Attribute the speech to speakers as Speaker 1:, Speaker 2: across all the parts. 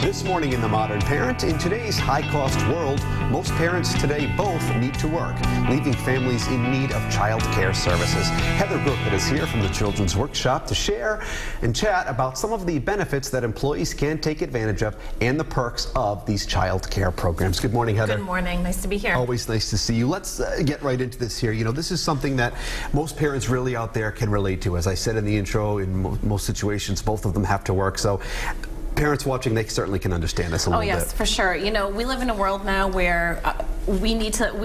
Speaker 1: This morning in The Modern Parent, in today's high-cost world, most parents today both need to work, leaving families in need of child care services. Heather Brookett is here from the Children's Workshop to share and chat about some of the benefits that employees can take advantage of and the perks of these child care programs. Good morning, Heather.
Speaker 2: Good morning. Nice to be here.
Speaker 1: Always nice to see you. Let's get right into this here. You know, this is something that most parents really out there can relate to. As I said in the intro, in most situations, both of them have to work. So parents watching, they certainly can understand this a little bit.
Speaker 2: Oh yes, for sure. You know, we live in a world now where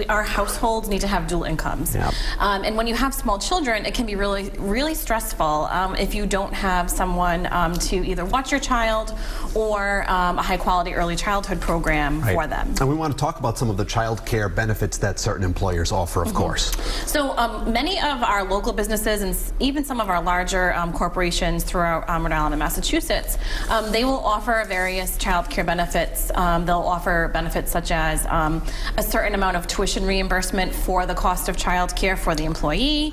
Speaker 2: our households need to have dual incomes.
Speaker 1: Yep.
Speaker 2: And when you have small children, it can be really stressful if you don't have someone to either watch your child or a high quality early childhood program for them.
Speaker 1: And we want to talk about some of the child care benefits that certain employers offer, of course.
Speaker 2: So many of our local businesses and even some of our larger corporations throughout Rhode Island and Massachusetts, they will offer various child care benefits. They'll offer benefits such as a certain amount of tuition reimbursement for the cost of child care for the employee.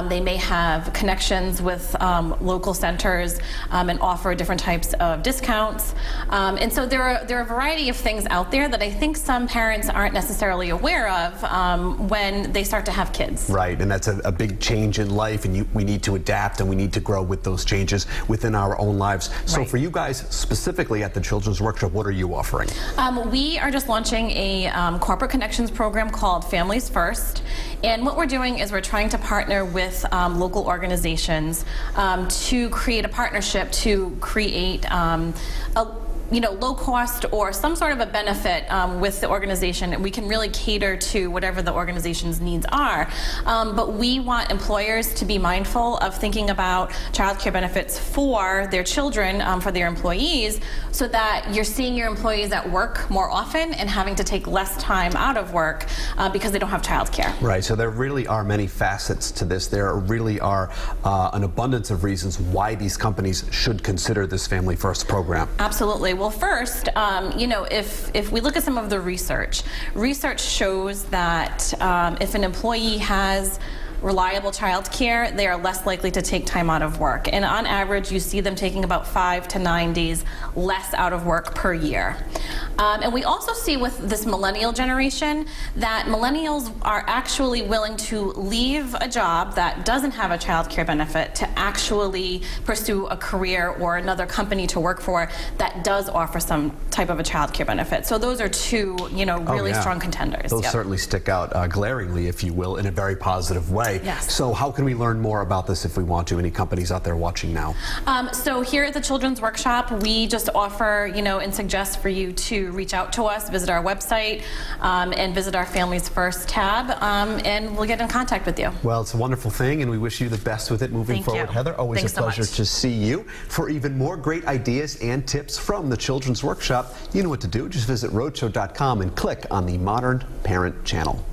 Speaker 2: They may have connections with local centers and offer different types of discounts. And so there are a variety of things out there that I think some parents aren't necessarily aware of when they start to have kids.
Speaker 1: Right, and that's a big change in life, and we need to adapt and we need to grow with those changes within our own lives. So for you guys, specifically at the Children's Workshop, what are you offering?
Speaker 2: We are just launching a corporate connections program called Families First. And what we're doing is we're trying to partner with local organizations to create a partnership to create low cost or some sort of a benefit with the organization. We can really cater to whatever the organization's needs are. But we want employers to be mindful of thinking about child care benefits for their children, for their employees, so that you're seeing your employees at work more often and having to take less time out of work because they don't have child care.
Speaker 1: Right, so there really are many facets to this. There really are an abundance of reasons why these companies should consider this Family First program.
Speaker 2: Absolutely. Well, first, if we look at some of the research shows that if an employee has reliable child care, they are less likely to take time out of work. And on average, you see them taking about 5 to 9 days less out of work per year. And we also see with this millennial generation that millennials are actually willing to leave a job that doesn't have a child care benefit to actually pursue a career or another company to work for that does offer some type of a child care benefit. So those are two, really strong contenders.
Speaker 1: Those certainly stick out glaringly, if you will, in a very positive way.
Speaker 2: Yes.
Speaker 1: So how can we learn more about this if we want to? Any companies out there watching now?
Speaker 2: So here at the Children's Workshop, we just offer, and suggest for you to reach out to us, visit our website, and visit our Families First tab, and we'll get in contact with you.
Speaker 1: Well, it's a wonderful thing, and we wish you the best with it moving forward. Heather, always a pleasure to see you. For even more great ideas and tips from the Children's Workshop, you know what to do. Just visit roadshow.com and click on the Modern Parent channel.